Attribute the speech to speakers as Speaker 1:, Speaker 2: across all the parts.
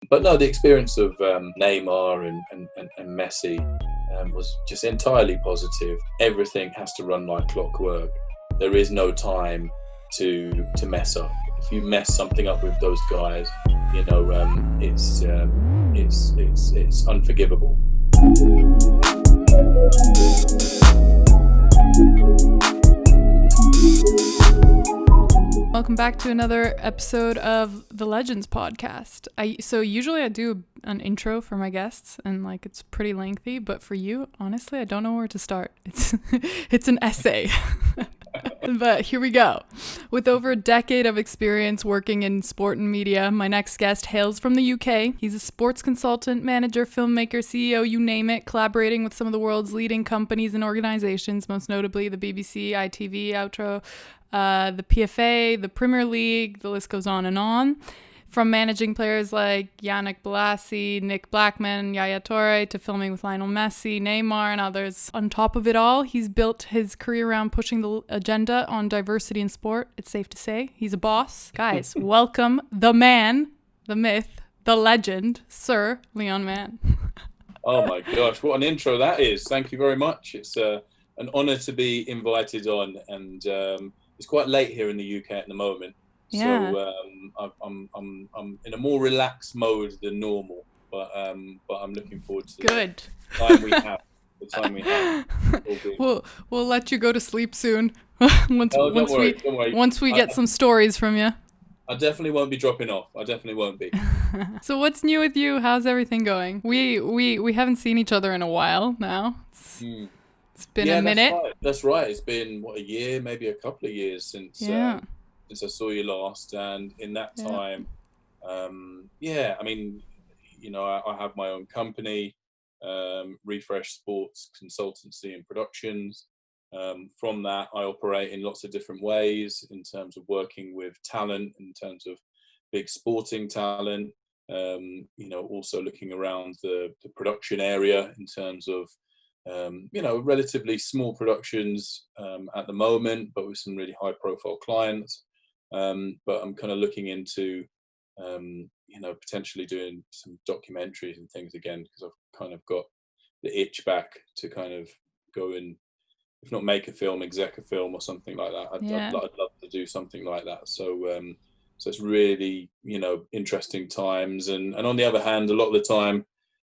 Speaker 1: But no, the experience of Neymar and Messi was just entirely positive. Everything has to run like clockwork. There is no time to mess up. If you mess something up with those guys, it's unforgivable.
Speaker 2: Welcome back to another episode of the Legendz podcast. So usually I do an intro for my guests and it's pretty lengthy, but for you, honestly, I don't know where to start. It's an essay. But here we go. With over a decade of experience working in sport and media, my next guest hails from the UK. He's a sports consultant, manager, filmmaker, CEO, you name it, collaborating with some of the world's leading companies and organizations, most notably the BBC, ITV, Otro, the PFA, the Premier League, the list goes on and on. From managing players like Yannick Bolasie, Blackman and Yaya Touré to filming with Lionel Messi, Neymar and others. On top of it all, he's built his career around pushing the agenda on diversity in sport. It's safe to say he's a boss. Guys, welcome the man, the myth, the legend, Sir Leon Mann.
Speaker 1: Oh my gosh, what an intro that is. Thank you very much. It's an honour to be invited on, and it's quite late here in the UK at the moment.
Speaker 2: Yeah.
Speaker 1: So I'm in a more relaxed mode than normal, but I'm looking forward to
Speaker 2: Good.
Speaker 1: the time we have.
Speaker 2: We'll let you go to sleep soon.
Speaker 1: Don't worry.
Speaker 2: Once we get some stories from you.
Speaker 1: I definitely won't be dropping off. I definitely won't be.
Speaker 2: So what's new with you? How's everything going? We haven't seen each other in a while now. It's been a minute.
Speaker 1: That's right. It's been a year, maybe a couple of years since I saw you last, and in that time, I have my own company, Refresh Sports Consultancy and Productions. From that, I operate in lots of different ways in terms of working with talent, in terms of big sporting talent, also looking around the production area in terms of relatively small productions at the moment, but with some really high profile clients. But I'm kind of looking into, potentially doing some documentaries and things again, because I've kind of got the itch back to kind of go and, if not make a film, exec a film or something like that. I'd love to do something like that. So it's really, interesting times. And on the other hand, a lot of the time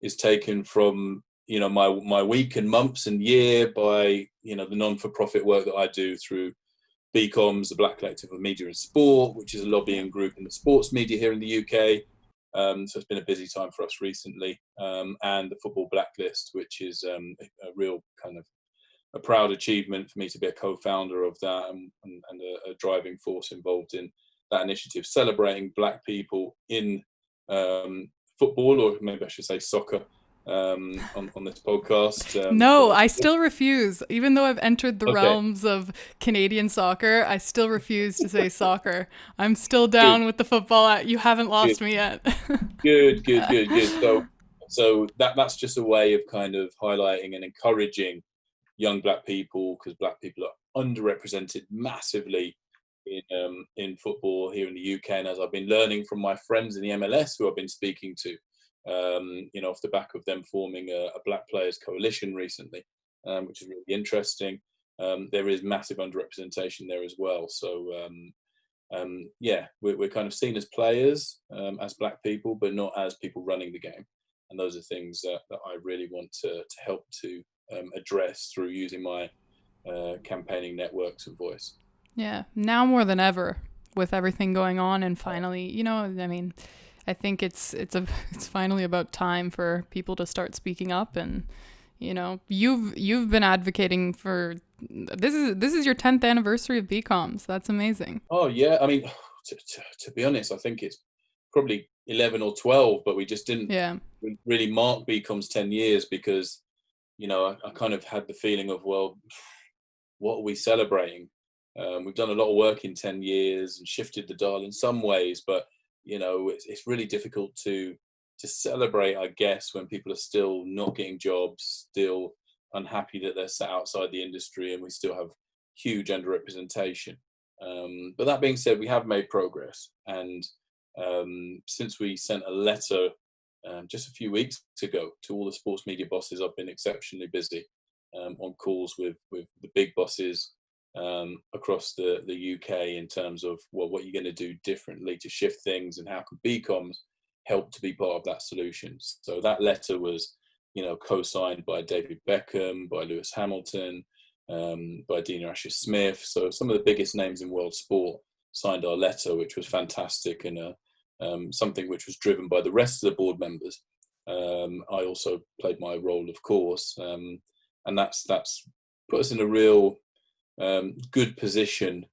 Speaker 1: is taken from, my week and months and year by, the non-for-profit work that I do through BCOMS, the Black Collective of Media and Sport, which is a lobbying group in the sports media here in the UK. So it's been a busy time for us recently. And the Football Blacklist, which is a real kind of a proud achievement for me to be a co-founder of that and a driving force involved in that initiative, celebrating Black people in football, or maybe I should say soccer, on this podcast.
Speaker 2: No, I still refuse. Even though I've entered the realms of Canadian soccer, I still refuse to say soccer. I'm still down with the football. You haven't lost me yet.
Speaker 1: Good. So that's just a way of kind of highlighting and encouraging young Black people, because Black people are underrepresented massively in football here in the UK. And as I've been learning from my friends in the MLS who I've been speaking to, off the back of them forming a Black Players Coalition recently, which is really interesting. There is massive underrepresentation there as well. So we're kind of seen as players, as Black people, but not as people running the game. And those are things that I really want to help to address through using my campaigning networks and voice.
Speaker 2: Yeah, now more than ever, with everything going on, and finally, I think it's finally about time for people to start speaking up. And you've been advocating for this is your 10th anniversary of BCOMS. That's amazing.
Speaker 1: Oh yeah, I mean, to be honest, I think it's probably 11 or 12, but we just didn't really mark BCOMS 10 years because I kind of had the feeling of, well, what are we celebrating? We've done a lot of work in 10 years and shifted the dial in some ways, but it's really difficult to celebrate, I guess, when people are still not getting jobs, still unhappy that they're sat outside the industry, and we still have huge underrepresentation. But that being said, we have made progress, and Since we sent a letter just a few weeks ago to all the sports media bosses, I've been exceptionally busy on calls with the big bosses across the UK in terms of what you're going to do differently to shift things, and how can BCOMS help to be part of that solution. So that letter was, co-signed by David Beckham, by Lewis Hamilton, by Dina Asher-Smith. So some of the biggest names in world sport signed our letter, which was fantastic, and something which was driven by the rest of the board members. I also played my role, of course, and that's put us in a real good position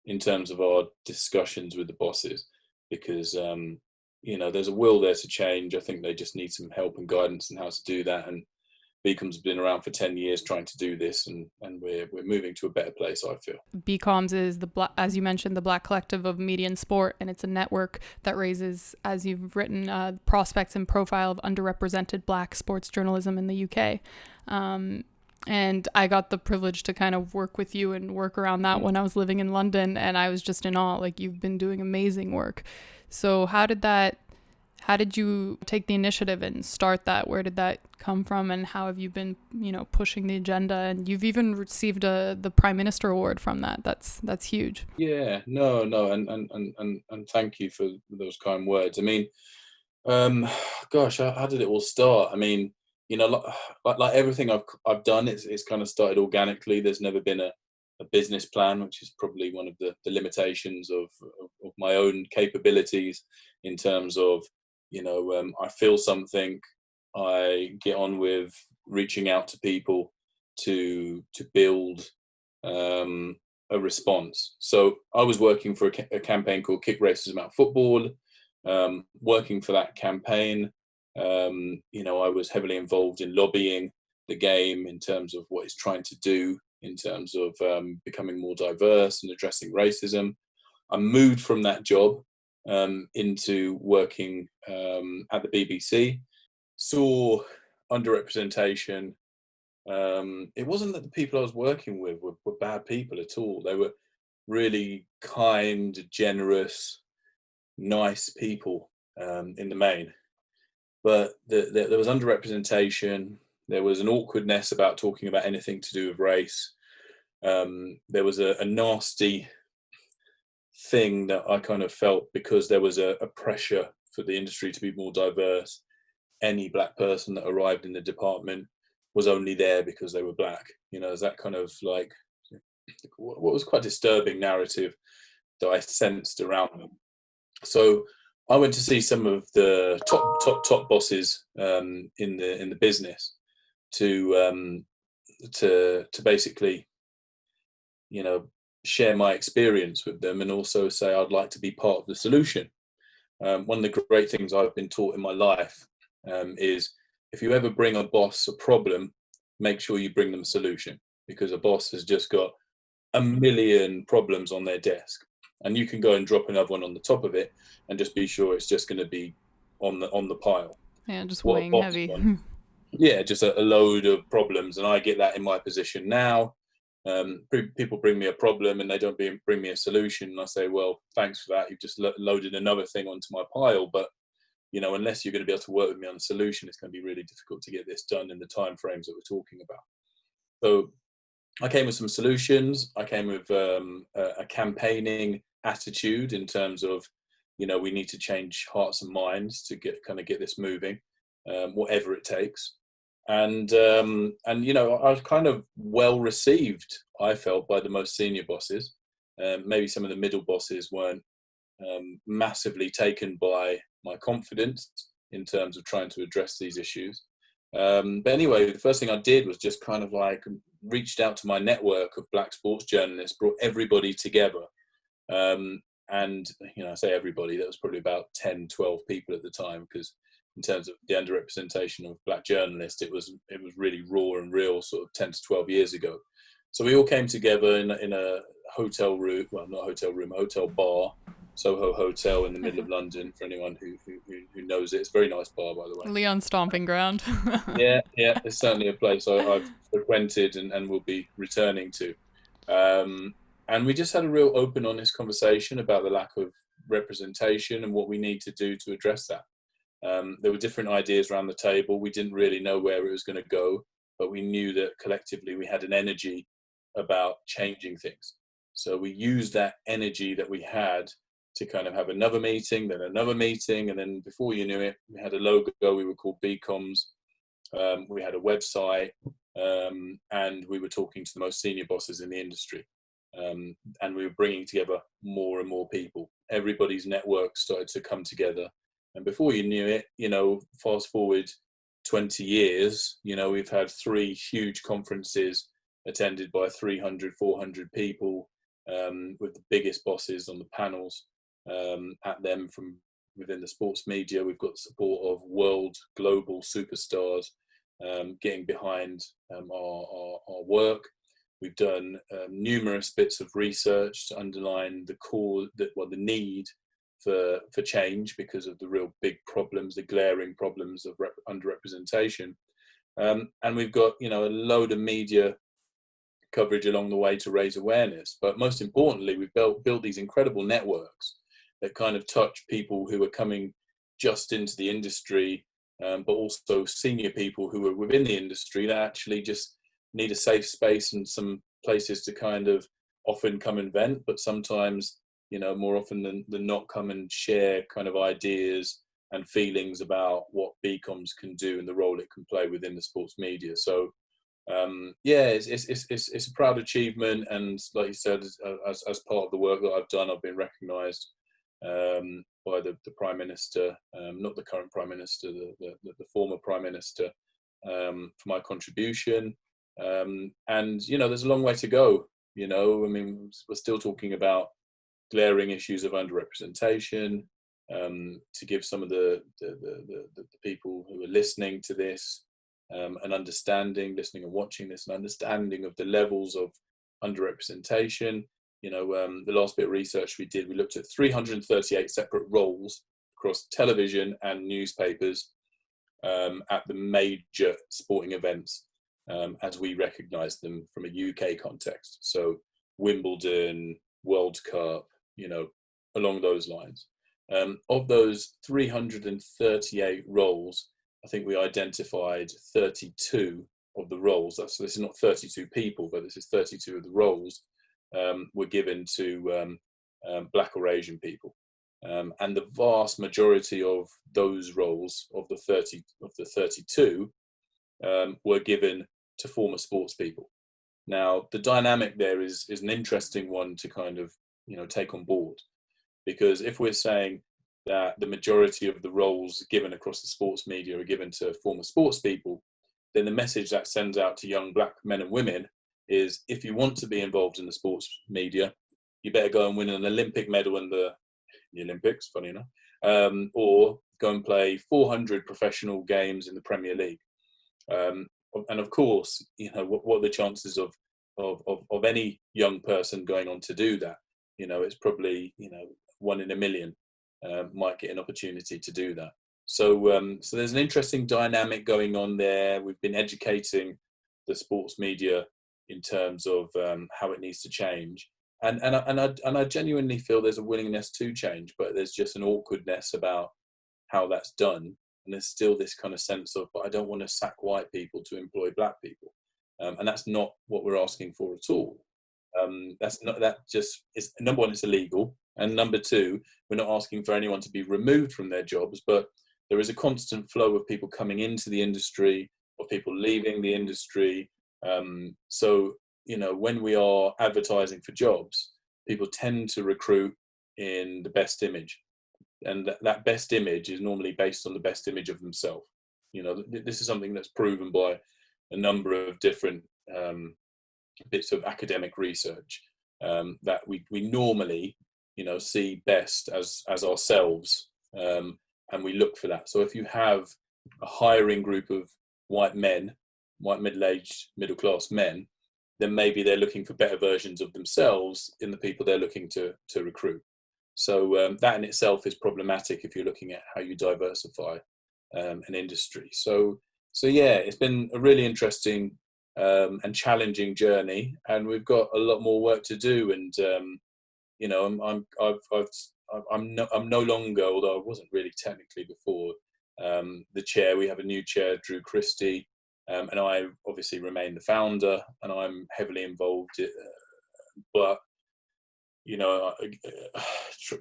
Speaker 1: in terms of our discussions with the bosses, because there's a will there to change. I think they just need some help and guidance in how to do that, and BCOMS has been around for 10 years trying to do this, and we're moving to a better place, I feel.
Speaker 2: BCOMS is, as you mentioned, the Black Collective of Media and Sport, and it's a network that raises, as you've written, prospects and profile of underrepresented Black sports journalism in the UK. And I got the privilege to kind of work with you and work around that when I was living in London, and I was just in awe. Like, you've been doing amazing work. So how did you take the initiative and start that? Where did that come from, and how have you been, pushing the agenda? And you've even received the Prime Minister Award from that. That's huge.
Speaker 1: Yeah, no, and thank you for those kind words. I mean, gosh, how did it all start? I mean, like everything I've done, it's kind of started organically. There's never been a business plan, which is probably one of the limitations of my own capabilities in terms of, I feel something, I get on with reaching out to people to build a response. So I was working for a campaign called Kick Racism Out Football. Working for that campaign, I was heavily involved in lobbying the game in terms of what it's trying to do in terms of becoming more diverse and addressing racism. I moved from that job into working at the BBC, saw underrepresentation. It wasn't that the people I was working with were bad people at all. They were really kind, generous, nice people in the main. But there was underrepresentation. There was an awkwardness about talking about anything to do with race. There was a nasty thing that I kind of felt, because there was a pressure for the industry to be more diverse. Any Black person that arrived in the department was only there because they were Black. Is that kind of like what was quite disturbing narrative that I sensed around them. So I went to see some of the top bosses in the business to basically, share my experience with them, and also say I'd like to be part of the solution. One of the great things I've been taught in my life is, if you ever bring a boss a problem, make sure you bring them a solution, because a boss has just got a million problems on their desk, and you can go and drop another one on the top of it and just be sure it's just going to be on the pile.
Speaker 2: Yeah, just weighing heavy.
Speaker 1: Yeah, just a load of problems, and I get that in my position now. People bring me a problem and they don't bring me a solution, and I say, well, thanks for that, you've just loaded another thing onto my pile, but unless you're going to be able to work with me on a solution, it's going to be really difficult to get this done in the time frames that we're talking about. So I came with some solutions. I came with a campaigning attitude in terms of, we need to change hearts and minds to get this moving, whatever it takes. And I was kind of well received, I felt, by the most senior bosses. Maybe some of the middle bosses weren't massively taken by my confidence in terms of trying to address these issues. But anyway, the first thing I did was just kind of like reached out to my network of Black sports journalists, brought everybody together. And, I say everybody, that was probably about 10, 12 people at the time, because in terms of the underrepresentation of Black journalists, it was really raw and real sort of 10 to 12 years ago. So we all came together in a hotel room, well, not a hotel room, a hotel bar, Soho Hotel in the middle of London, for anyone who knows it. It's a very nice bar, by the way.
Speaker 2: Leon's stomping ground.
Speaker 1: Yeah, it's certainly a place I've frequented and will be returning to. And we just had a real open, honest conversation about the lack of underrepresentation and what we need to do to address that. There were different ideas around the table. We didn't really know where it was going to go, but we knew that collectively we had an energy about changing things. So we used that energy that we had to kind of have another meeting, then another meeting, and then before you knew it, we had a logo. We were called BCOMS. We had a website, and we were talking to the most senior bosses in the industry. And we were bringing together more and more people. Everybody's network started to come together. And before you knew it, fast forward 20 years, we've had 3 huge conferences attended by 300, 400 people, with the biggest bosses on the panels at them from within the sports media. We've got the support of world, global superstars getting behind our work. We've done numerous bits of research to underline the need for change because of the real big problems, the glaring problems of underrepresentation. And we've got, a load of media coverage along the way to raise awareness. But most importantly, we've built these incredible networks that kind of touch people who are coming just into the industry, but also senior people who are within the industry that actually just need a safe space and some places to kind of often come and vent, but sometimes, more often than not, come and share kind of ideas and feelings about what BCOMS can do and the role it can play within the sports media. So it's a proud achievement, and like you said, as part of the work that I've done, I've been recognised by the Prime Minister, not the current Prime Minister, the former Prime Minister, for my contribution. And there's a long way to go. We're still talking about glaring issues of underrepresentation. To give some of the people who are listening to this an understanding, listening and watching this, an understanding of the levels of underrepresentation. The last bit of research we did, we looked at 338 separate roles across television and newspapers at the major sporting events as we recognise them from a UK context. So Wimbledon, World Cup, along those lines. Of those 338 roles, I think we identified 32 of the roles. So this is not 32 people, but this is 32 of the roles were given to Black or Asian people. And the vast majority of those roles, of the 32, were given to former sports people. Now, the dynamic there is an interesting one to kind of, take on board, because if we're saying that the majority of the roles given across the sports media are given to former sports people, then the message that sends out to young Black men and women is, if you want to be involved in the sports media, you better go and win an Olympic medal in the Olympics, funny enough, or go and play 400 professional games in the Premier League. And of course, what are the chances of any young person going on to do that? It's probably 1 in a million might get an opportunity to do that. So there's an interesting dynamic going on there. We've been educating the sports media in terms of how it needs to change, and I genuinely feel there's a willingness to change, but there's just an awkwardness about how that's done, and there's still this kind of sense of, but I don't want to sack white people to employ Black people, and that's not what we're asking for at all. It's number one, it's illegal, and number two, we're not asking for anyone to be removed from their jobs, but there is a constant flow of people coming into the industry, of people leaving the industry. So when we are advertising for jobs, people tend to recruit in the best image, and that best image is normally based on the best image of themselves. This is something that's proven by a number of different bits of academic research, that we normally see best as ourselves, and we look for that. So if you have a hiring group of white men, white middle-aged, middle-class men, then maybe they're looking for better versions of themselves in the people they're looking to recruit. So that in itself is problematic if you're looking at how you diversify an industry. So yeah, it's been a really interesting and challenging journey, and we've got a lot more work to do. And I've I'm no longer, although I wasn't really technically before, the chair. We have a new chair, Drew Christie, and I obviously remain the founder, and I'm heavily involved. But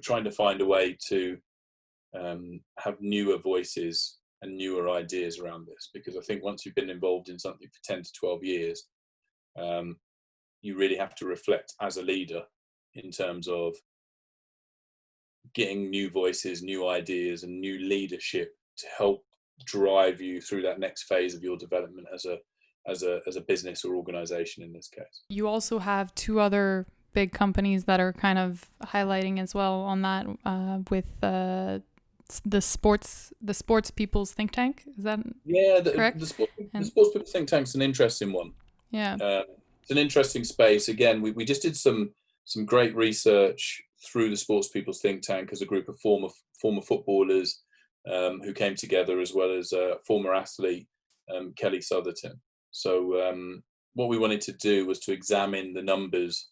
Speaker 1: trying to find a way to have newer voices and newer ideas around this, because I think once you've been involved in something for 10 to 12 years, you really have to reflect as a leader in terms of getting new voices, new ideas, and new leadership to help drive you through that next phase of your development as a business or organization in this case.
Speaker 2: You also have two other big companies that are kind of highlighting as well on that, with the sports people's think tank. Is that correct?
Speaker 1: The sports people's think tank's an interesting one.
Speaker 2: Yeah.
Speaker 1: It's an interesting space. Again, we just did some great research through the Sports People's Think Tank as a group of former footballers who came together, as well as a former athlete, Kelly Southerton. So what we wanted to do was to examine the numbers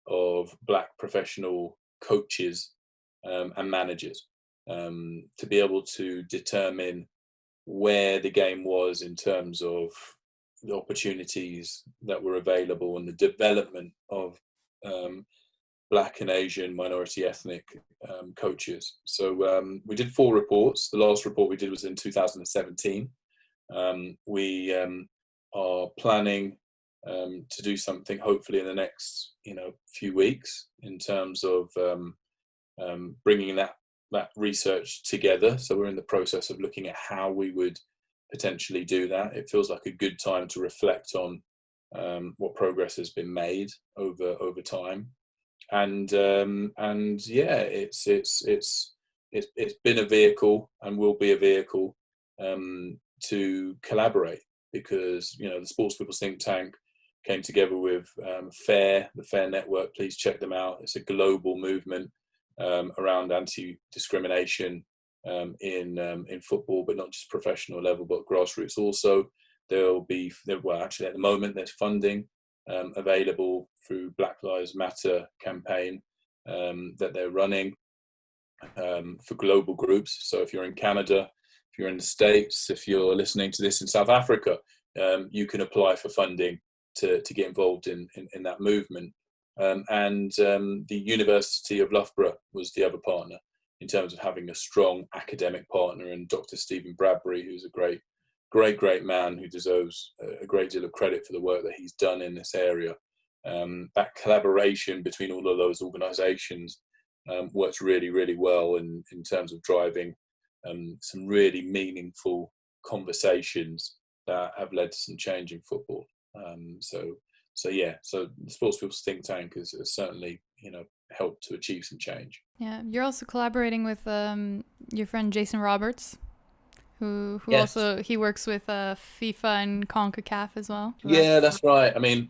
Speaker 1: of Black professional coaches and managers, to be able to determine where the game was in terms of the opportunities that were available and the development of Black and Asian minority ethnic coaches. So we did 4 reports. The last report we did was in 2017. We are planning to do something hopefully in the next few weeks in terms of bringing that research together. So we're in the process of looking at how we would potentially do that. It feels like a good time to reflect on what progress has been made over time. And yeah, it's been a vehicle and will be a vehicle to collaborate, because the Sports People's Think Tank came together with the FAIR Network. Please check them out. It's a global movement around anti-discrimination in football, but not just professional level, but grassroots also. Actually at the moment there's funding available through Black Lives Matter campaign that they're running for global groups. So if you're in Canada, if you're in the States, if you're listening to this in South Africa, you can apply for funding to get involved in that movement. And the University of Loughborough was the other partner in terms of having a strong academic partner, and Dr. Stephen Bradbury, who's a great man who deserves a great deal of credit for the work that he's done in this area. That collaboration between all of those organisations works really, really well in terms of driving some really meaningful conversations that have led to some change in football. So the Sports People's Think Tank has certainly helped to achieve some change.
Speaker 2: Yeah, you're also collaborating with your friend Jason Roberts, who
Speaker 1: Yes.
Speaker 2: also he works with FIFA and CONCACAF as well.
Speaker 1: Yeah, that's right. I mean,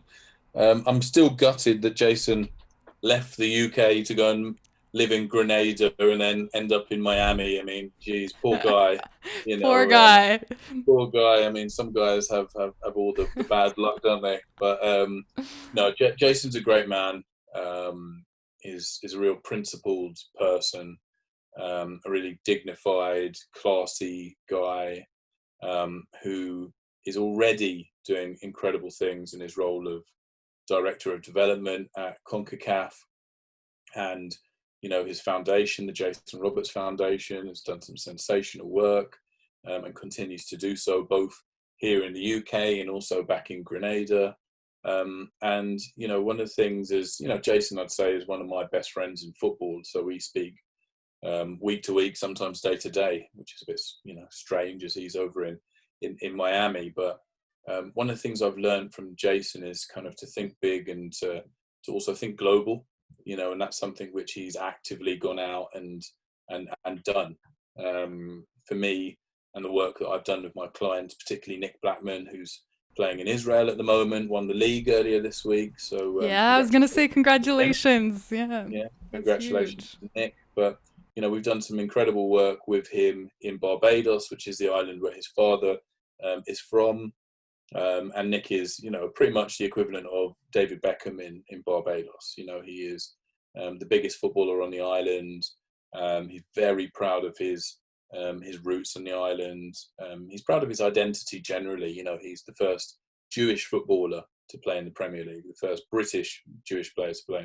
Speaker 1: I'm still gutted that Jason left the UK to go and live in Grenada and then end up in Miami. I mean, geez, poor guy.
Speaker 2: Poor guy.
Speaker 1: Poor guy. I mean, some guys have all the bad luck, don't they? But no, Jason's a great man. Is a real principled person, a really dignified, classy guy, who is already doing incredible things in his role of Director of Development at CONCACAF. And his foundation, the Jason Roberts Foundation, has done some sensational work and continues to do so, both here in the UK and also back in Grenada. And one of the things is, Jason, I'd say, is one of my best friends in football. So we speak week to week, sometimes day to day, which is a bit strange as he's over in Miami. But one of the things I've learned from Jason is kind of to think big and to also think global. And that's something which he's actively gone out and done. For me and the work that I've done with my clients, particularly Nick Blackman, who's playing in Israel at the moment, won the league earlier this week. So
Speaker 2: I was going to say congratulations. Yeah,
Speaker 1: congratulations to Nick. But we've done some incredible work with him in Barbados, which is the island where his father is from. And Nick is, pretty much the equivalent of David Beckham in Barbados. He is the biggest footballer on the island. He's very proud of his roots on the island. He's proud of his identity generally. You know, he's the first Jewish footballer to play in the Premier League, the first British Jewish player to play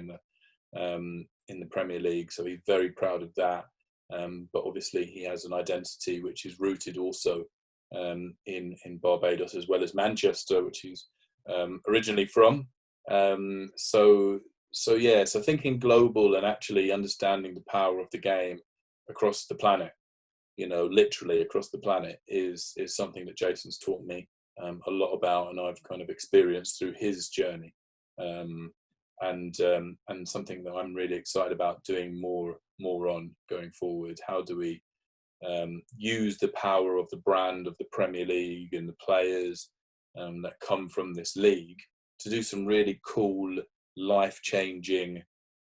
Speaker 1: in the Premier League. So he's very proud of that. But obviously he has an identity which is rooted also in Barbados, as well as Manchester, which he's originally from. So thinking global and actually understanding the power of the game across the planet, you know, literally across the planet, is something that Jason's taught me a lot about, and I've kind of experienced through his journey, and something that I'm really excited about doing more on going forward. How do we use the power of the brand of the Premier League and the players that come from this league to do some really cool, life-changing,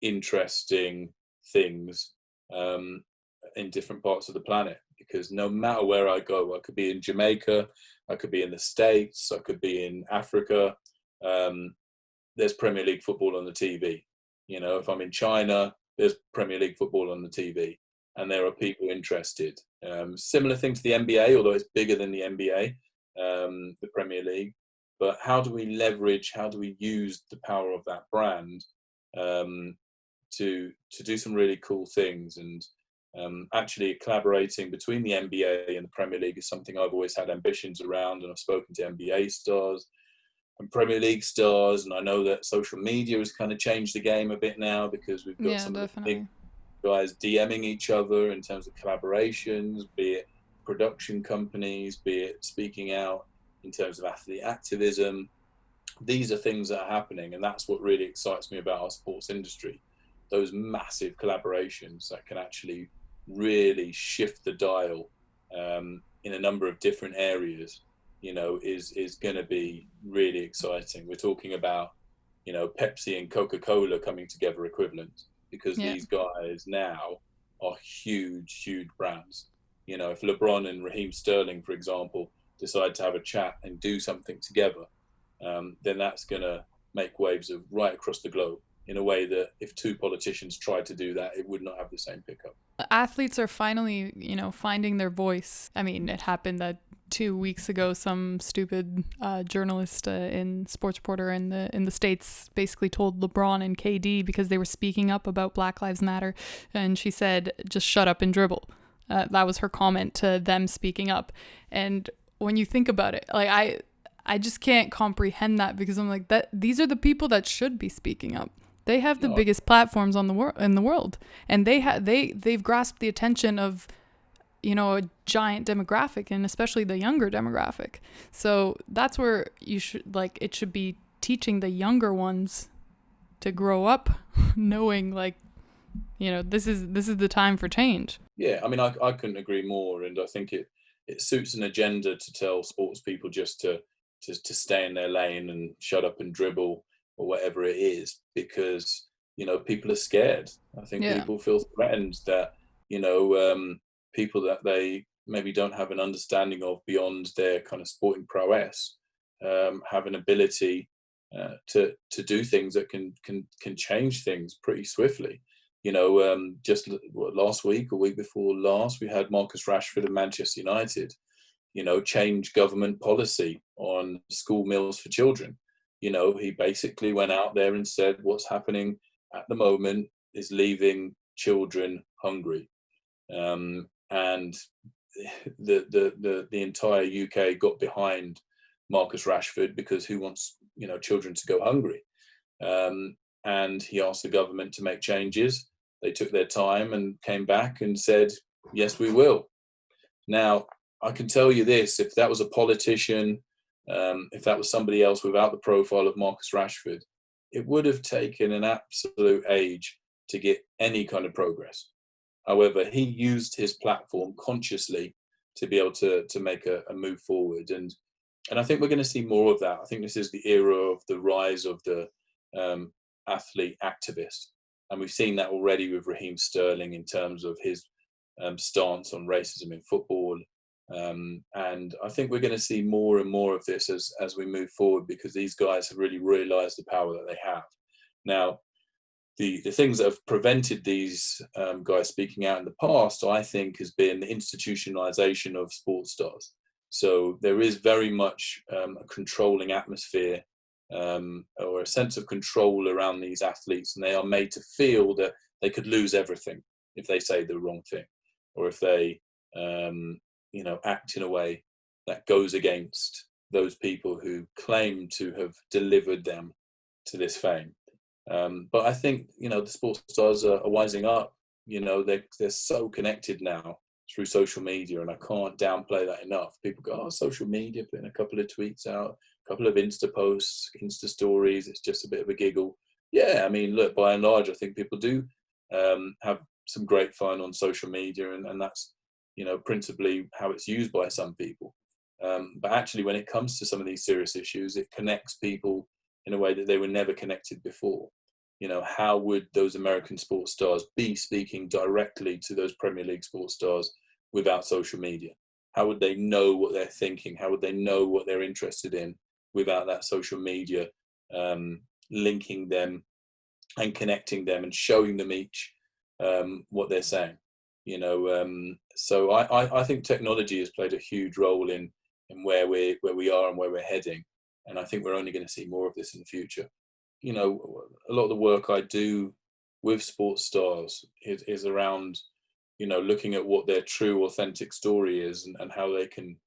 Speaker 1: interesting things in different parts of the planet? Because no matter where I go, I could be in Jamaica, I could be in the States, I could be in Africa, there's Premier League football on the TV. You know, if I'm in China, there's Premier League football on the TV, and there are people interested. Similar thing to the NBA, although it's bigger than the NBA, the Premier League. But how do we leverage, how do we use the power of that brand to do some really cool things? And actually collaborating between the NBA and the Premier League is something I've always had ambitions around, and I've spoken to NBA stars and Premier League stars, and I know that social media has kind of changed the game a bit now, because we've got some of the big guys DMing each other in terms of collaborations, be it production companies, be it speaking out in terms of athlete activism. These are things that are happening, and that's what really excites me about our sports industry. Those massive collaborations that can actually really shift the dial in a number of different areas, you know, is going to be really exciting. We're talking about, you know, Pepsi and Coca-Cola coming together equivalent, because these guys now are huge brands. You know, if LeBron and Raheem Sterling, for example, decide to have a chat and do something together, then that's going to make waves of right across the globe, in a way that if two politicians tried to do that, it would not have the same pickup.
Speaker 2: Athletes are finally, you know, finding their voice. I mean, it happened that 2 weeks ago, some stupid journalist and sports reporter in the States basically told LeBron and KD, because they were speaking up about Black Lives Matter, and she said, just shut up and dribble. That was her comment to them speaking up. And when you think about it, like I just can't comprehend that, because I'm like, that these are the people that should be speaking up. They have the biggest platforms in the world, and they've grasped the attention of, you know, a giant demographic, and especially the younger demographic. So that's where you should, like, it should be teaching the younger ones to grow up knowing, like, you know, this is the time for change.
Speaker 1: Yeah, I mean, I couldn't agree more, and I think it suits an agenda to tell sports people just to stay in their lane and shut up and dribble, or whatever it is, because, you know, people are scared. I think people feel threatened that, you know, people that they maybe don't have an understanding of beyond their kind of sporting prowess have an ability to do things that can change things pretty swiftly. You know, just last week or week before last, we had Marcus Rashford of Manchester United, you know, change government policy on school meals for children. You know, he basically went out there and said, what's happening at the moment is leaving children hungry. And the entire UK got behind Marcus Rashford, because who wants, you know, children to go hungry? And he asked the government to make changes. They took their time and came back and said, yes, we will. Now, I can tell you this, if that was a politician, if that was somebody else without the profile of Marcus Rashford, it would have taken an absolute age to get any kind of progress. However, he used his platform consciously to be able to make a move forward. And I think we're going to see more of that. I think this is the era of the rise of the athlete activist. And we've seen that already with Raheem Sterling in terms of his stance on racism in football. And I think we're going to see more and more of this as we move forward, because these guys have really realized the power that they have. Now, the things that have prevented these guys speaking out in the past, I think, has been the institutionalization of sports stars. So there is very much a controlling atmosphere, or a sense of control around these athletes, and they are made to feel that they could lose everything if they say the wrong thing, or if they act in a way that goes against those people who claim to have delivered them to this fame. But I think, the sports stars are wising up. They're so connected now through social media, and I can't downplay that enough. People go, oh, social media, putting a couple of tweets out, a couple of Insta posts, Insta stories, it's just a bit of a giggle. Yeah, I mean, look, by and large, I think people do have some great fun on social media, and that's, principally how it's used by some people. But actually, when it comes to some of these serious issues, it connects people in a way that they were never connected before. How would those American sports stars be speaking directly to those Premier League sports stars without social media? How would they know what they're thinking? How would they know what they're interested in without that social media linking them and connecting them and showing them each what they're saying? So I think technology has played a huge role in where we are and where we're heading, and I think we're only going to see more of this in the future. A lot of the work I do with sports stars is around, looking at what their true, authentic story is, and how they can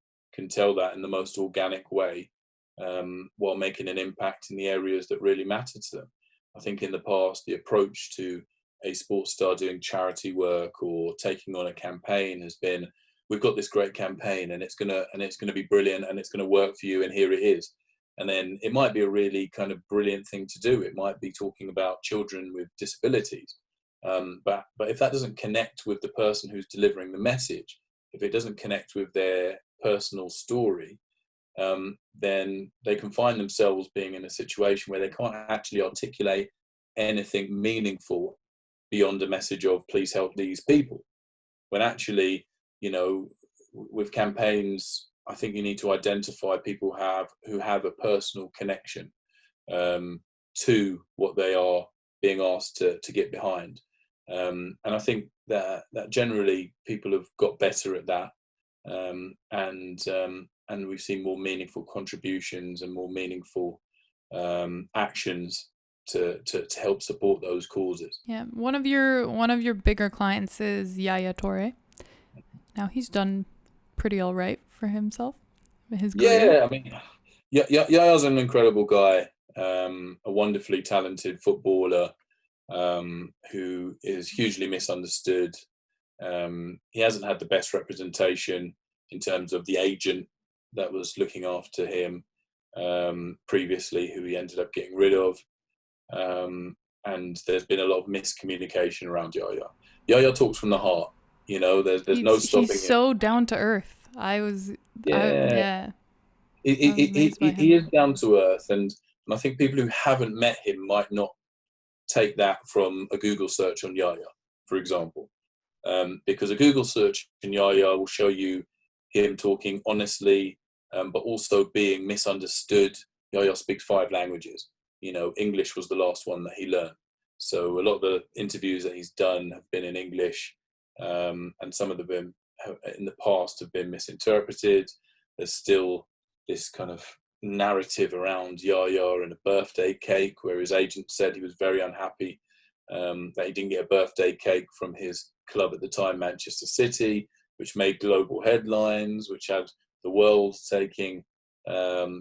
Speaker 1: tell that in the most organic way, while making an impact in the areas that really matter to them. I think in the past, the approach to a sports star doing charity work or taking on a campaign has been, we've got this great campaign and it's gonna be brilliant and it's gonna work for you, and here it is. And then it might be a really kind of brilliant thing to do. It might be talking about children with disabilities. But if that doesn't connect with the person who's delivering the message, if it doesn't connect with their personal story, then they can find themselves being in a situation where they can't actually articulate anything meaningful beyond a message of please help these people. When actually, with campaigns, I think you need to identify people who have a personal connection to what they are being asked to get behind. And I think that generally people have got better at that, and we've seen more meaningful contributions and more meaningful actions to help support those causes.
Speaker 2: Yeah, one of your bigger clients is Yaya Touré. Now he's done pretty all right for himself, his career.
Speaker 1: Yeah, I mean, Yaya's an incredible guy, a wonderfully talented footballer, who is hugely misunderstood. He hasn't had the best representation in terms of the agent that was looking after him previously, who he ended up getting rid of. And there's been a lot of miscommunication around Yaya. Yaya talks from the heart. There's no stopping him.
Speaker 2: He's so down to earth. He
Speaker 1: is down to earth, and I think people who haven't met him might not take that from a Google search on Yaya, for example, because a Google search on Yaya will show you him talking honestly, but also being misunderstood. Yaya speaks 5 languages. English was the last one that he learned. So a lot of the interviews that he's done have been in English, and some of them in the past have been misinterpreted. There's still this kind of narrative around Yaya and a birthday cake, where his agent said he was very unhappy that he didn't get a birthday cake from his club at the time, Manchester City, which made global headlines, which had the world taking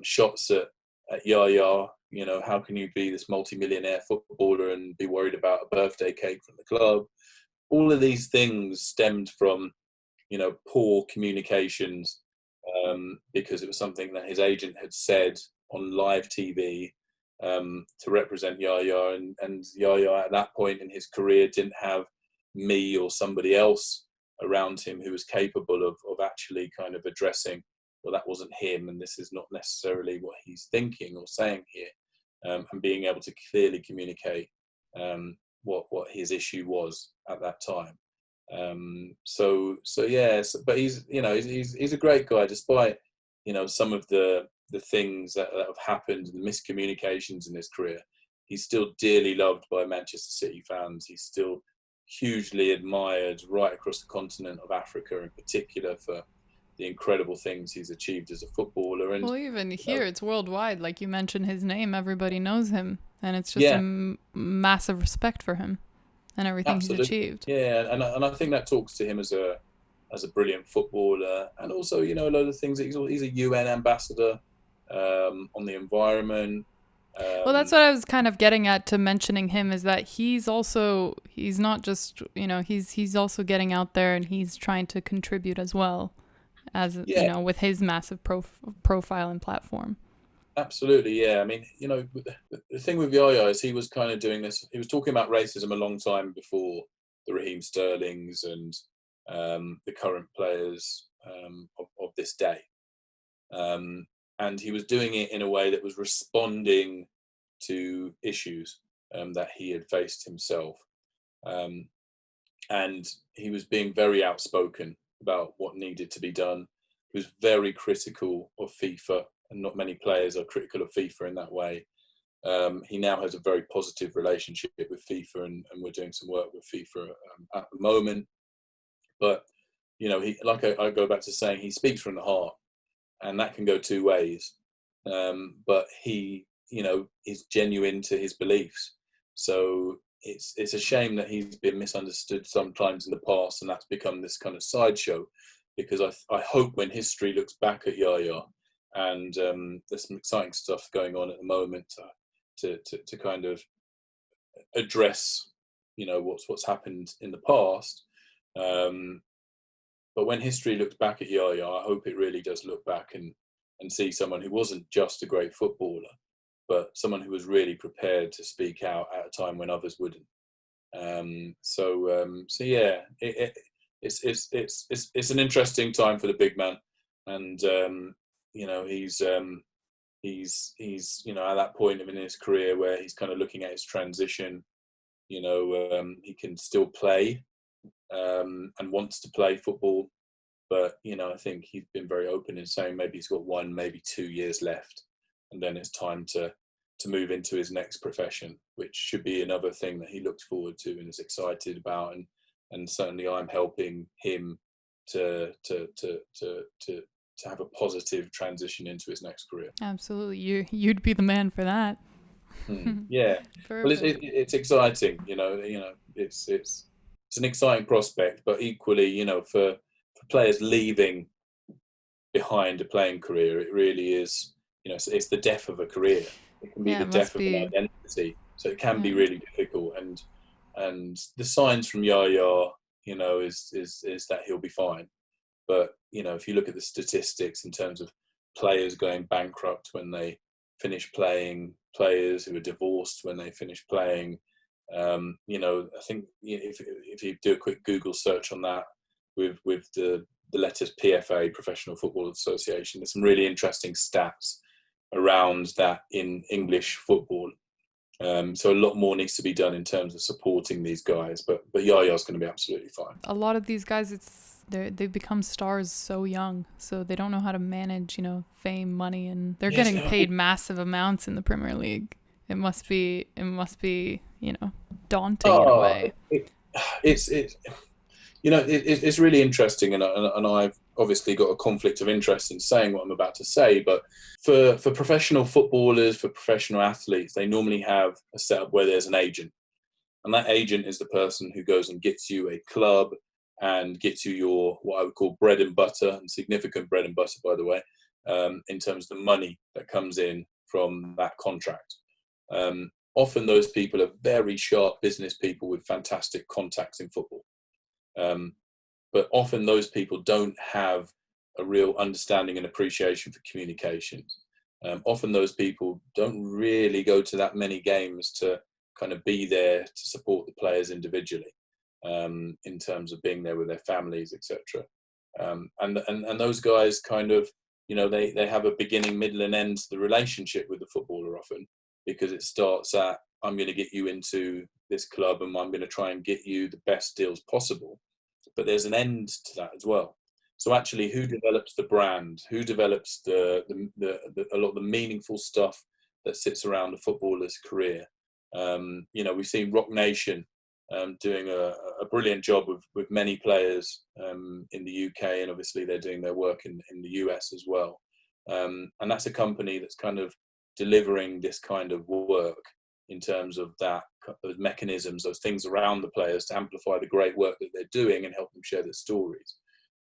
Speaker 1: shots at Yaya. How can you be this multi-millionaire footballer and be worried about a birthday cake from the club? All of these things stemmed from, poor communications, because it was something that his agent had said on live TV to represent Yaya, and Yaya at that point in his career didn't have me or somebody else around him who was capable of actually kind of addressing, well, that wasn't him, and this is not necessarily what he's thinking or saying here, and being able to clearly communicate what his issue was at that time. But he's a great guy, despite some of the things that have happened, the miscommunications in his career. he's still dearly loved by Manchester City fans. He's still hugely admired right across the continent of Africa, in particular, for the incredible things he's achieved as a footballer. And
Speaker 2: well, even here, it's worldwide. Like you mentioned his name, everybody knows him, and it's just
Speaker 1: yeah,
Speaker 2: massive respect for him and everything
Speaker 1: absolutely.
Speaker 2: he's achieved.
Speaker 1: Yeah, and I think that talks to him as a brilliant footballer, and also, you know, a lot of things. He's a UN ambassador on the environment.
Speaker 2: Well, that's what I was kind of getting at to mentioning him, is that he's not just, you know, he's also getting out there and he's trying to contribute as well, as you know, with his massive profile and platform.
Speaker 1: Absolutely, yeah. I mean, you know, the thing with Yaya is he was kind of doing this. He was talking about racism a long time before the Raheem Sterlings and the current players of this day. And he was doing it in a way that was responding to issues that he had faced himself. And he was being very outspoken about what needed to be done. He was very critical of FIFA, and not many players are critical of FIFA in that way. He now has a very positive relationship with FIFA, and we're doing some work with FIFA at the moment. But, you know, he, like I go back to saying, he speaks from the heart, and that can go two ways. But he, you know, is genuine to his beliefs. So it's a shame that he's been misunderstood sometimes in the past, and that's become this kind of sideshow. Because I hope when history looks back at Yaya, and there's some exciting stuff going on at the moment to kind of address, you know, what's happened in the past. But when history looks back at Yaya, I hope it really does look back and see someone who wasn't just a great footballer, but someone who was really prepared to speak out at a time when others wouldn't. So yeah, it's an interesting time for the big man, and you know, he's you know, at that point in his career where he's kind of looking at his transition. You know, he can still play and wants to play football, but you know, I think he's been very open in saying maybe he's got 1, maybe 2 years left, and then it's time to move into his next profession, which should be another thing that he looks forward to and is excited about. And certainly I'm helping him to have a positive transition into his next career.
Speaker 2: Absolutely, you'd be the man for that.
Speaker 1: Yeah, well, it's exciting. You know, it's an exciting prospect, but equally, you know, for players leaving behind a playing career, it really is, you know, it's the death of a career. It can be the death of an identity, so it can be really difficult. And the signs from Yaya, you know, is that he'll be fine. But you know, if you look at the statistics in terms of players going bankrupt when they finish playing, players who are divorced when they finish playing, you know, I think if you do a quick Google search on that with the letters PFA, Professional Football Association, there's some really interesting stats around that in English football. So a lot more needs to be done in terms of supporting these guys, but Yaya's going to be absolutely fine.
Speaker 2: A lot of these guys, they've become stars so young, so they don't know how to manage, you know, fame, money, and they're getting paid massive amounts in the Premier League. It must be, you know, daunting in a way.
Speaker 1: It's you know, it's really interesting, and I've obviously got a conflict of interest in saying what I'm about to say, but for professional footballers, for professional athletes, they normally have a setup where there's an agent, and that agent is the person who goes and gets you a club and gets you your, what I would call, bread and butter, and significant bread and butter, by the way, in terms of the money that comes in from that contract. Often those people are very sharp business people with fantastic contacts in football. But often those people don't have a real understanding and appreciation for communications. Often those people don't really go to that many games to kind of be there to support the players individually, in terms of being there with their families, etc. And those guys kind of, you know, they have a beginning, middle and end to the relationship with the footballer often, because it starts at, I'm going to get you into this club and I'm going to try and get you the best deals possible. But there's an end to that as well. So actually, who develops the brand? Who develops a lot of the meaningful stuff that sits around a footballer's career? We've seen Rock Nation doing a brilliant job with many players in the UK, and obviously they're doing their work in the US as well. And that's a company that's kind of delivering this kind of work in terms of those mechanisms, those things around the players to amplify the great work that they're doing and help them share their stories.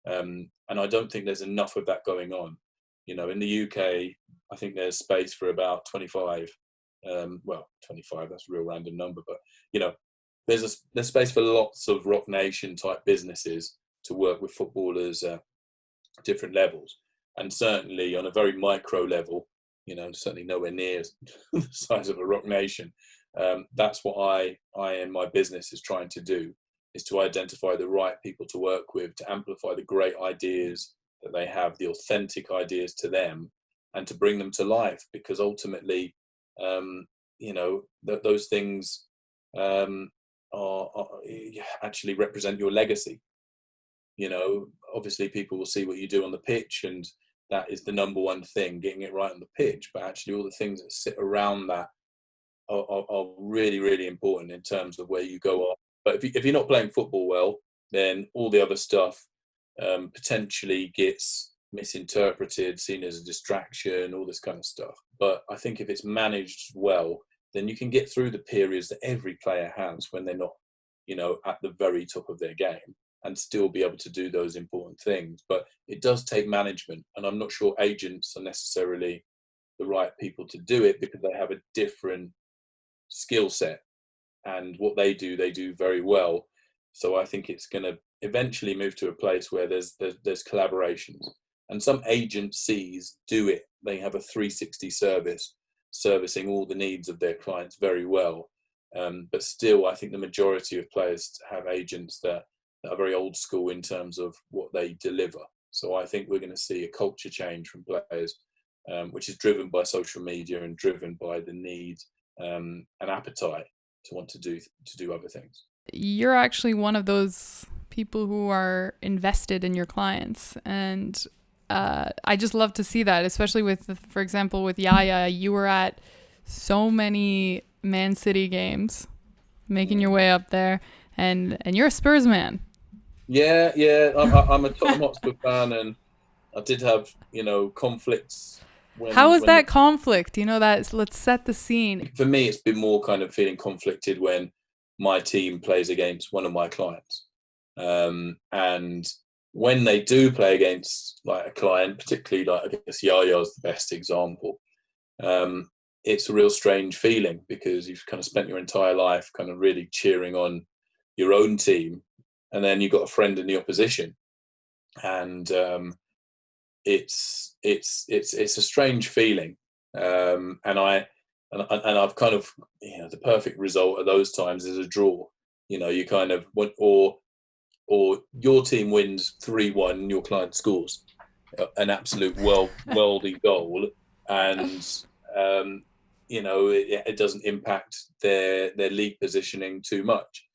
Speaker 1: And I don't think there's enough of that going on. In the UK, I think there's space for about 25. 25, that's a real random number, but there's space for lots of Rock Nation type businesses to work with footballers at different levels, and certainly on a very micro level, certainly nowhere near the size of a Rock Nation. That's what I and my business is trying to do, is to identify the right people to work with, to amplify the great ideas that they have, the authentic ideas to them, and to bring them to life, because ultimately, those things actually represent your legacy. Obviously people will see what you do on the pitch, and that is the number one thing, getting it right on the pitch, but actually all the things that sit around that are really, really important in terms of where you go on. But if you're not playing football well, then all the other stuff potentially gets misinterpreted, seen as a distraction, all this kind of stuff. But I think if it's managed well, then you can get through the periods that every player has when they're not, at the very top of their game, and still be able to do those important things. But it does take management, and I'm not sure agents are necessarily the right people to do it, because they have a different skill set, and what they do very well. So I think it's going to eventually move to a place where there's collaborations, and some agencies do it. They have a 360 service, servicing all the needs of their clients very well. But still, I think the majority of players have agents that are very old school in terms of what they deliver. So I think we're going to see a culture change from players, which is driven by social media and driven by the need and appetite to want to do other things.
Speaker 2: You're actually one of those people who are invested in your clients, and I just love to see that, especially with, for example, with Yaya. You were at so many Man City games, making your way up there, and you're a Spurs man.
Speaker 1: Yeah, I'm a Tottenham Hotspur fan, and I did have conflicts.
Speaker 2: How was that conflict? Let's set the scene.
Speaker 1: For me, it's been more kind of feeling conflicted when my team plays against one of my clients, and when they do play against like a client, particularly like I guess Yaya's the best example. It's a real strange feeling, because you've kind of spent your entire life kind of really cheering on your own team, and then you've got a friend in the opposition, and it's a strange feeling, and I've kind of the perfect result of those times is a draw. You kind of want, or your team wins 3-1 and your client scores an absolute worldy goal, and it doesn't impact their league positioning too much.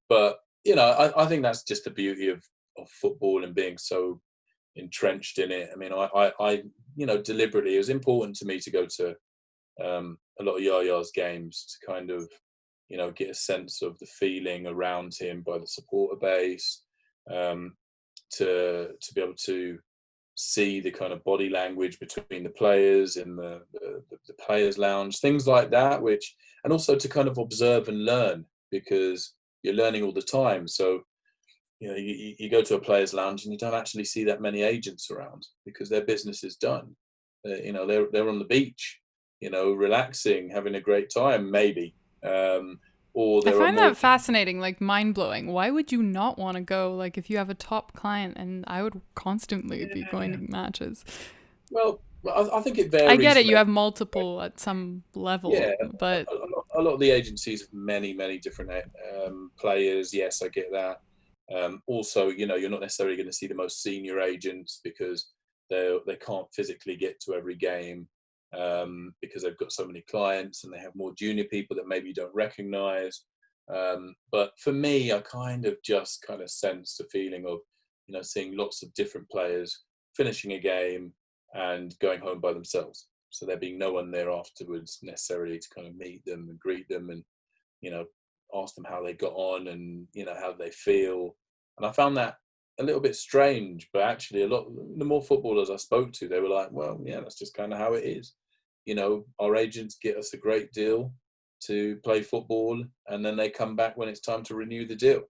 Speaker 1: But I think that's just the beauty of football and being so entrenched in it. I mean, I deliberately, it was important to me to go to a lot of Yaya's games to kind of get a sense of the feeling around him by the supporter base, to be able to see the kind of body language between the players in the players lounge, things like that, and also to kind of observe and learn, because you're learning all the time. So you go to a players lounge and you don't actually see that many agents around, because their business is done. They're on the beach, relaxing, having a great time, maybe. Or
Speaker 2: I find that fascinating, like mind-blowing. Why would you not want to go? Like, if you have a top client, and I would constantly be going to matches.
Speaker 1: Well, I think it varies.
Speaker 2: I get it. You have multiple at some level.
Speaker 1: Yeah,
Speaker 2: but
Speaker 1: a lot of the agencies have many different players. Yes, I get that. Also, you're not necessarily going to see the most senior agents, because they can't physically get to every game, because they've got so many clients, and they have more junior people that maybe you don't recognize. But for me, I kind of sense the feeling of seeing lots of different players finishing a game and going home by themselves. So there being no one there afterwards necessarily to kind of meet them and greet them and, you know, ask them how they got on and, you know, how they feel. And I found that a little bit strange, but actually the more footballers I spoke to, they were like, well, yeah, that's just kind of how it is. You know, our agents get us a great deal to play football, and then they come back when it's time to renew the deal.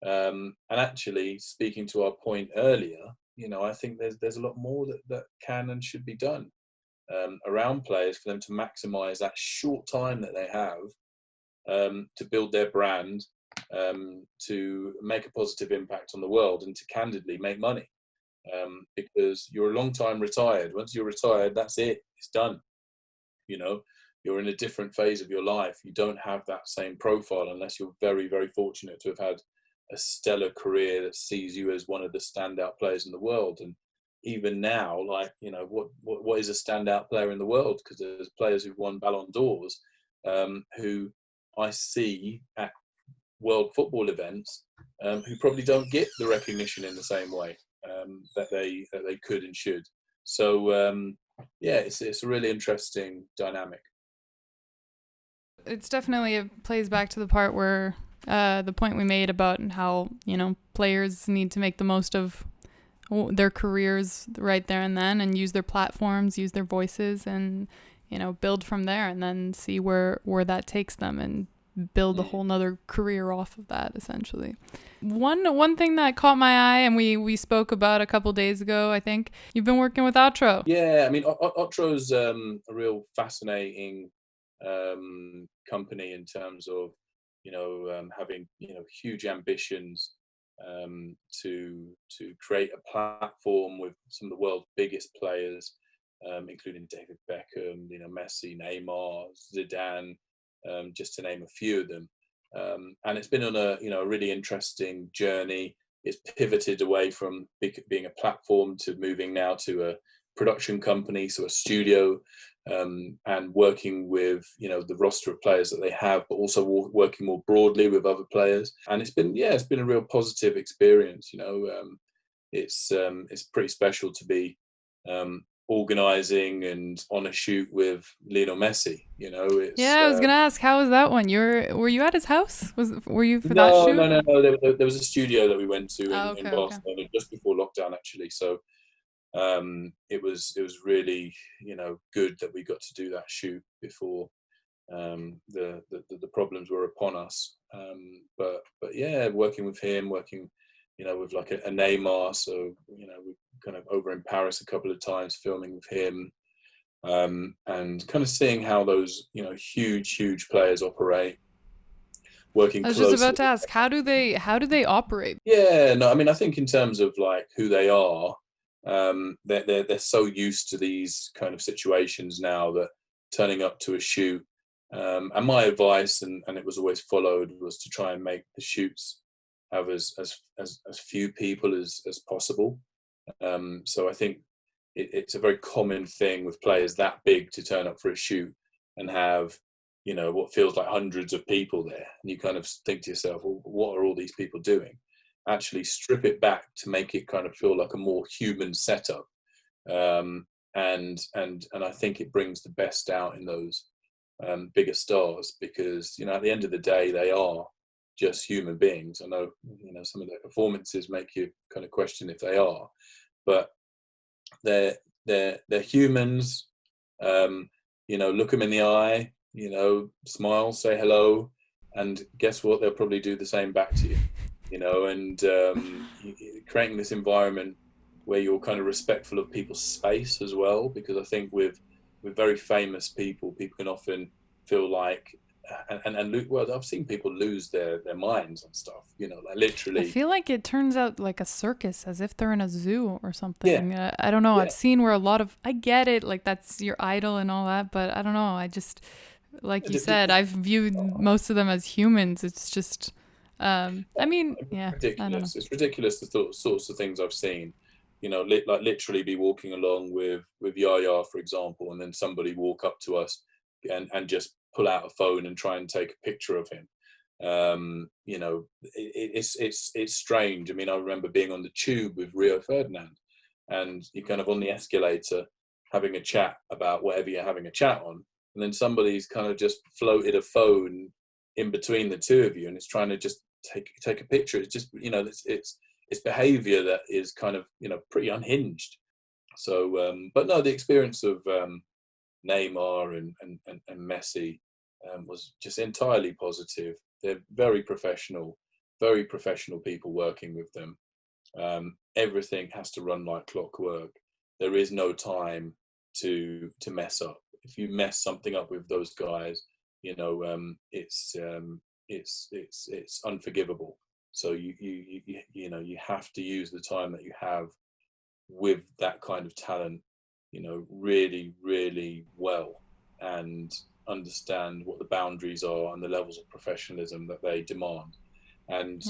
Speaker 1: And actually, speaking to our point earlier, you know, I think there's a lot more that can and should be done around players for them to maximise that short time that they have to build their brand, to make a positive impact on the world, and to candidly make money. Because you're a long time retired. Once you're retired, that's it. It's done. You know, you're in a different phase of your life. You don't have that same profile unless you're very, very fortunate to have had a stellar career that sees you as one of the standout players in the world. And even now, like, you know, what is a standout player in the world? Because there's players who've won Ballon d'Ors who I see at world football events who probably don't get the recognition in the same way that they could and should. So yeah, it's a really interesting dynamic.
Speaker 2: It's definitely, it plays back to the part where the point we made about how, you know, players need to make the most of their careers right there and then, and use their platforms, use their voices, and, you know, build from there, and then see where that takes them, and build a whole nother career off of that, essentially. One thing that caught my eye, and we spoke about a couple days ago, I think, you've been working with Otro.
Speaker 1: Yeah, I mean, Otro's a real fascinating company in terms of, you know, having, you know, huge ambitions to create a platform with some of the world's biggest players, including David Beckham, you know, Messi, Neymar, Zidane, just to name a few of them. And it's been on a, you know, a really interesting journey. It's pivoted away from being a platform to moving now to a production company, so a studio, and working with, you know, the roster of players that they have, but also working more broadly with other players. And it's been a real positive experience. You know, it's pretty special to be organizing and on a shoot with Lionel Messi. You know,
Speaker 2: I was gonna ask, how was that one? Were you at his house? Were you for that shoot?
Speaker 1: No. There was a studio that we went to in Barcelona just before lockdown, actually. So it was really, you know, good that we got to do that shoot before the problems were upon us. But yeah, working with him, you know, with like a Neymar. So, you know, we kind of over in Paris a couple of times filming with him, and kind of seeing how those, you know, huge players operate. Working
Speaker 2: I was
Speaker 1: closely.
Speaker 2: just about to ask, how do they operate?
Speaker 1: Yeah, no, I mean, I think in terms of like who they are, they're so used to these kind of situations now that turning up to a shoot, and my advice, and it was always followed, was to try and make the shoots have as few people as possible. So I think it's a very common thing with players that big to turn up for a shoot and have, you know, what feels like hundreds of people there, and you kind of think to yourself, well, what are all these people doing? Actually strip it back to make it kind of feel like a more human setup, and I think it brings the best out in those bigger stars, because, you know, at the end of the day, they are just human beings. I know, you know, some of their performances make you kind of question if they are, but they're humans. You know, look them in the eye, you know, smile, say hello, and guess what? They'll probably do the same back to you. You know, and creating this environment where you're kind of respectful of people's space as well, because I think with very famous people can often feel like, well, I've seen people lose their minds and stuff, you know, like literally.
Speaker 2: I feel like it turns out like a circus, as if they're in a zoo or something.
Speaker 1: Yeah.
Speaker 2: I don't know.
Speaker 1: Yeah.
Speaker 2: I've seen where I get it, like that's your idol and all that, but I don't know. I just, like you said, I've viewed most of them as humans. It's just, I mean, yeah,
Speaker 1: ridiculous.
Speaker 2: I don't know.
Speaker 1: It's ridiculous, the sorts of things I've seen. You know, like literally be walking along with Yaya, for example, and then somebody walk up to us and just pull out a phone and try and take a picture of him. You know, it's strange. I mean, I remember being on the tube with Rio Ferdinand, and you're kind of on the escalator, having a chat about whatever you're having a chat on, and then somebody's kind of just floated a phone in between the two of you and it's trying to just take a picture. It's just, you know, it's behavior that is kind of, you know, pretty unhinged. So but no, the experience of Neymar and Messi was just entirely positive. They're very professional people working with them. Everything has to run like clockwork. There is no time to mess up. If you mess something up with those guys, you know, it's unforgivable. So you know, you have to use the time that you have with that kind of talent, you know, really, really well, and understand what the boundaries are and the levels of professionalism that they demand. And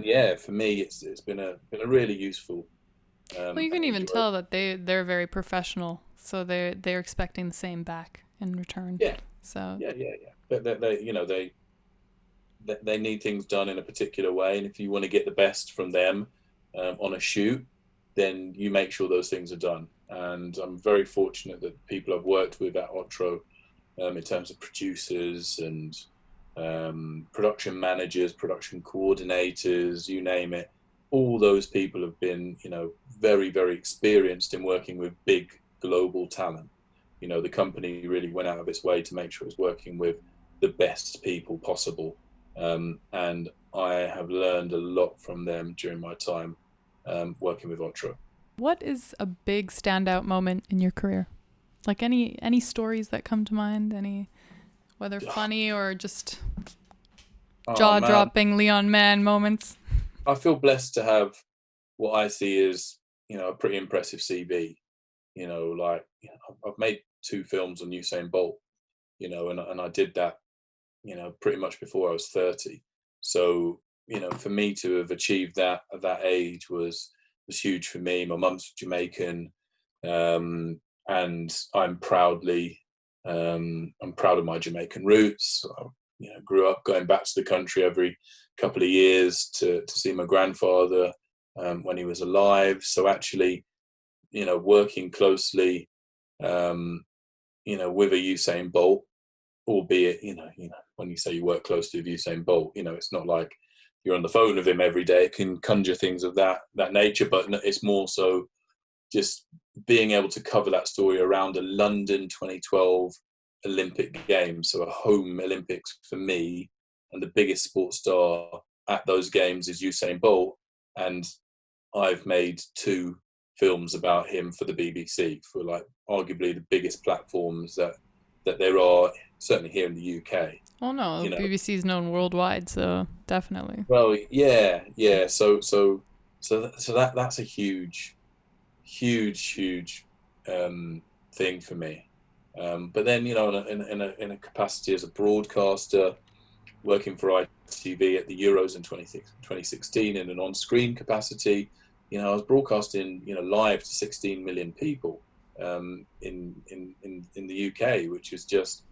Speaker 1: yeah, for me, it's been a really useful.
Speaker 2: Well, you can even tell that they're very professional, so they're expecting the same back in return.
Speaker 1: Yeah.
Speaker 2: So
Speaker 1: yeah. But they you know, they need things done in a particular way, and if you want to get the best from them on a shoot, then you make sure those things are done. And I'm very fortunate that the people I've worked with at Otro, in terms of producers and production managers, production coordinators, you name it, all those people have been, you know, very, very experienced in working with big global talent. You know, the company really went out of its way to make sure it's working with the best people possible. And I have learned a lot from them during my time working with Otro.
Speaker 2: What is a big standout moment in your career? Like any stories that come to mind? Any, whether funny or just jaw-dropping Leon Mann moments?
Speaker 1: I feel blessed to have what I see as, you know, a pretty impressive CV. You know, like, you know, I've made 2 films on Usain Bolt, you know, and I did that, you know, pretty much before I was 30. So, you know, for me to have achieved that at that age was huge for me. My mum's Jamaican, and I'm proud of my Jamaican roots. I, you know, grew up going back to the country every couple of years to see my grandfather when he was alive. So actually, you know, working closely, you know, with a Usain Bolt, albeit, you know, when you say you work closely with Usain Bolt, you know, it's not like you're on the phone with him every day. It can conjure things of that nature, but it's more so just being able to cover that story around a London 2012 Olympic Games, so a home Olympics for me, and the biggest sports star at those games is Usain Bolt, and I've made 2 films about him for the BBC, for like arguably the biggest platforms that there are, certainly here in the UK.
Speaker 2: Oh no, you know, BBC is known worldwide, so definitely.
Speaker 1: Well, yeah. So that's a huge thing for me. But then, you know, in a capacity as a broadcaster, working for ITV at the Euros in 2016 in an on-screen capacity, you know, I was broadcasting, you know, live to 16 million people in the UK, which is just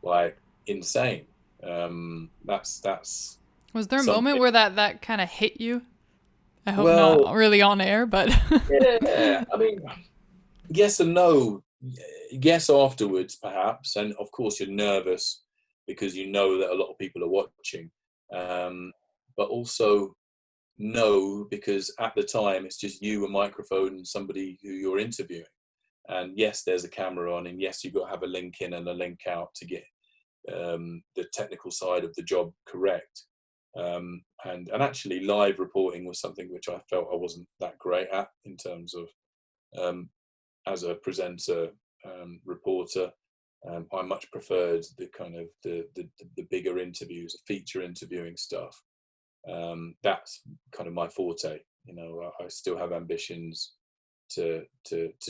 Speaker 1: like insane. That's
Speaker 2: Was there a moment where that kind of hit you? I hope not really on air, but
Speaker 1: yeah, I mean, yes and no. Yes, afterwards perhaps, and of course you're nervous because you know that a lot of people are watching, but also no, because at the time it's just you, a microphone, and somebody who you're interviewing. And yes, there's a camera on, and yes, you've got to have a link in and a link out to get the technical side of the job correct. And actually, live reporting was something which I felt I wasn't that great at in terms of as a presenter, reporter. I much preferred the kind of the bigger interviews, the feature interviewing stuff. That's kind of my forte. You know, I still have ambitions to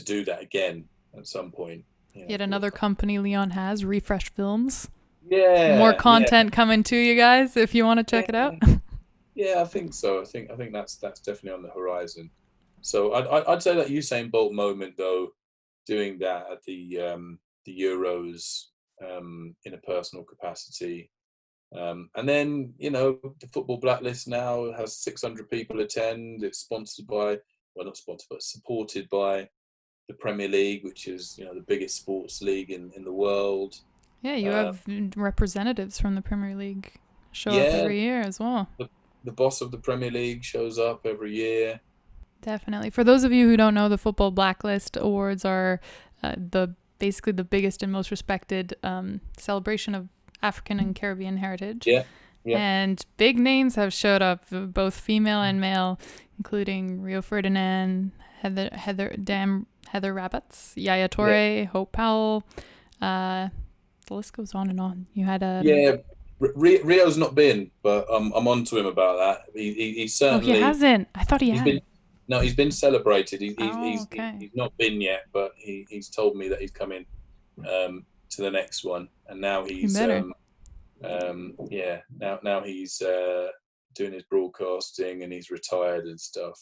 Speaker 1: do that again at some point. You know,
Speaker 2: yet another company Leon has, Refresh Films.
Speaker 1: Yeah.
Speaker 2: More content coming to you guys if you want to check it out.
Speaker 1: Yeah, I think so. I think that's definitely on the horizon. So I'd say that Usain Bolt moment, though, doing that at the Euros in a personal capacity, and then, you know, the Football Blacklist now has 600 people attend. It's sponsored by, well, not sponsored, but supported by the Premier League, which is, you know, the biggest sports league in the world.
Speaker 2: Yeah, you have representatives from the Premier League show up every year as well.
Speaker 1: The boss of the Premier League shows up every year.
Speaker 2: Definitely. For those of you who don't know, the Football Blacklist Awards are basically the biggest and most respected celebration of African and Caribbean heritage.
Speaker 1: Yeah.
Speaker 2: And big names have showed up, both female and male, including Rio Ferdinand, Heather Rabbits, Yaya Touré, Hope Powell. The list goes on and on. You had a
Speaker 1: Rio's not been, but I'm on to him about that. He certainly.
Speaker 2: Oh, he hasn't. I thought he had.
Speaker 1: He's been celebrated. He's not been yet, but he's told me that he's coming to the next one, and now he's now he's doing his broadcasting, and he's retired and stuff.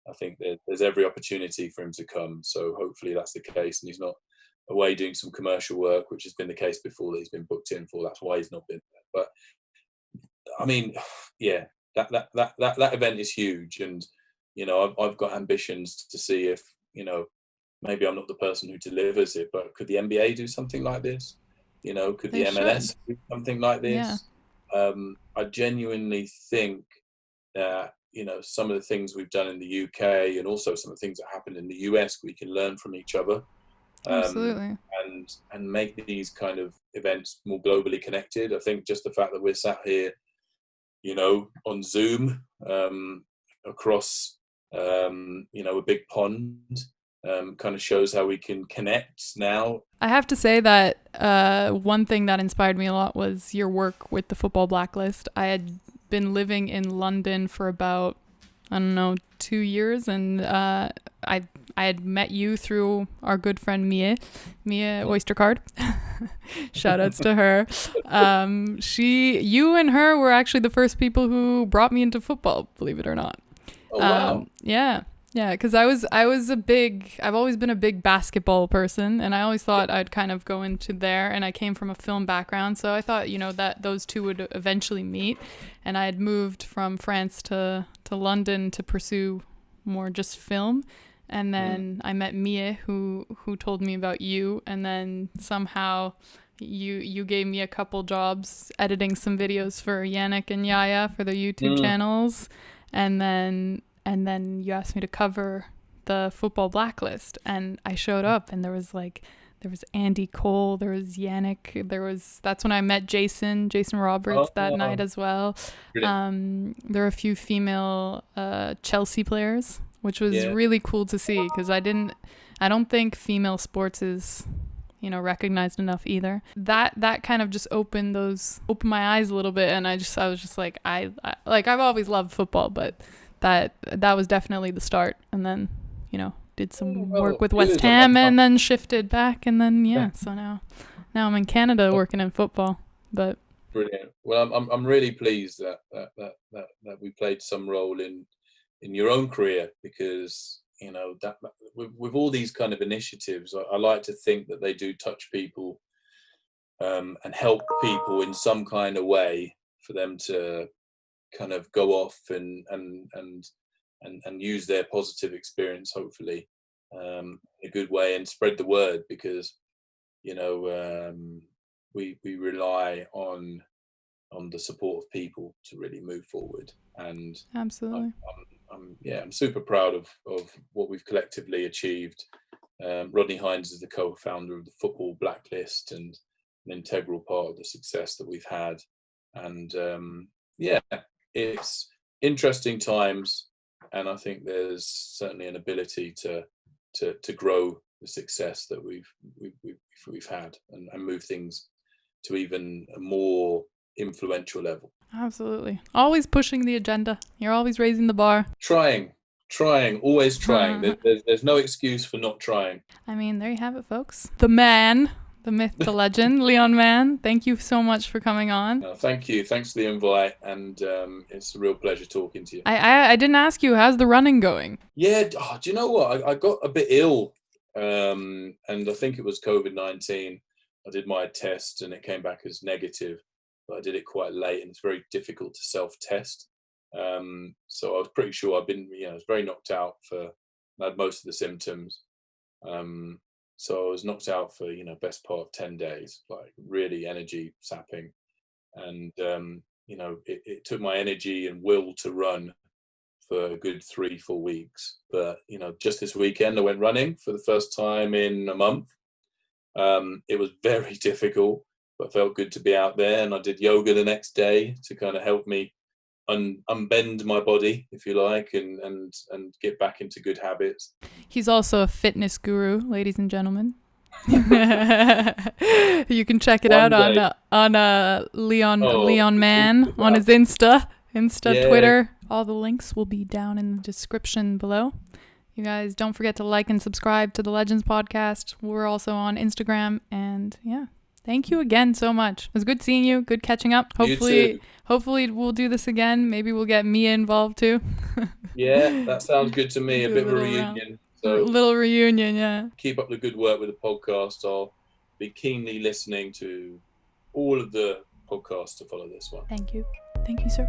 Speaker 1: I think there's every opportunity for him to come, so hopefully that's the case, and he's not away doing some commercial work, which has been the case before that he's been booked in for. That's why he's not been there. But I mean, yeah, that event is huge, and you know, I've got ambitions to see if, you know, maybe I'm not the person who delivers it, but could the NBA do something like this? You know, could the MLS do something like this? Yeah. I genuinely think that, you know, some of the things we've done in the UK and also some of the things that happened in the US, we can learn from each other.
Speaker 2: Absolutely.
Speaker 1: And make these kind of events more globally connected. I think just the fact that we're sat here, you know, on Zoom, across, you know, a big pond, kind of shows how we can connect now.
Speaker 2: I have to say that one thing that inspired me a lot was your work with the Football Blacklist. I had been living in London for about, I don't know, 2 years, and I had met you through our good friend Mia Oystercard. Shout outs to her. You and her were actually the first people who brought me into football, believe it or not.
Speaker 1: Oh, wow.
Speaker 2: Yeah, because I've always been a big basketball person, and I always thought I'd kind of go into there, and I came from a film background, so I thought, you know, that those two would eventually meet, and I had moved from France to London to pursue more just film, and then I met Mia, who told me about you, and then somehow you gave me a couple jobs editing some videos for Yannick and Yaya for their YouTube channels, and then you asked me to cover the Football Blacklist, and I showed up, and there was Andy Cole, there was Yannick, that's when I met Jason Roberts that night as well. There were a few female Chelsea players, which was really cool to see, because I don't think female sports is, you know, recognized enough either. That kind of just opened my eyes a little bit, and I was just like, I've always loved football, but that was definitely the start, and then, you know, did some work with West Ham, and then shifted back, and then so now I'm in Canada working in football. But
Speaker 1: brilliant. Well, I'm really pleased that we played some role in your own career, because, you know, that with all these kind of initiatives, I like to think that they do touch people and help people in some kind of way for them to kind of go off and use their positive experience, hopefully, in a good way, and spread the word, because, you know, we rely on the support of people to really move forward. And
Speaker 2: absolutely,
Speaker 1: I'm super proud of what we've collectively achieved. Rodney Hines is the co-founder of the Football Blacklist and an integral part of the success that we've had. And it's interesting times, and I think there's certainly an ability to grow the success that we've had and move things to even a more influential level.
Speaker 2: Absolutely. Always pushing the agenda. You're always raising the bar.
Speaker 1: Trying, always trying. There's no excuse for not trying.
Speaker 2: I mean, there you have it, folks. The man, the myth, the legend, Leon Mann. Thank you so much for coming on.
Speaker 1: Thank you. Thanks for the invite, and it's a real pleasure talking to you.
Speaker 2: I didn't ask you, how's the running going?
Speaker 1: Yeah, do you know what? I got a bit ill, and I think it was COVID-19. I did my test, and it came back as negative. But I did it quite late, and it's very difficult to self-test. So I was pretty sure I was very knocked out I had most of the symptoms. So I was knocked out for, best part of 10 days, like really energy sapping. And, it took my energy and will to run for a good 3-4 weeks. But, just this weekend I went running for the first time in a month. It was very difficult, but felt good to be out there. And I did yoga the next day to kind of help me unbend my body, if you like, and get back into good habits.
Speaker 2: He's also a fitness guru, ladies and gentlemen. You can check it out on Leon Mann on his Insta, yeah. Twitter. All the links will be down in the description below. You guys don't forget to like and subscribe to the Legendz podcast. We're also on Instagram, and yeah, thank you again so much. It was good seeing you. Good catching up. Hopefully we'll do this again. Maybe we'll get Mia involved too.
Speaker 1: Yeah, that sounds good to me. A bit of a reunion.
Speaker 2: So little reunion, yeah.
Speaker 1: Keep up the good work with the podcast. I'll be keenly listening to all of the podcasts to follow this one.
Speaker 2: Thank you. Thank you, sir.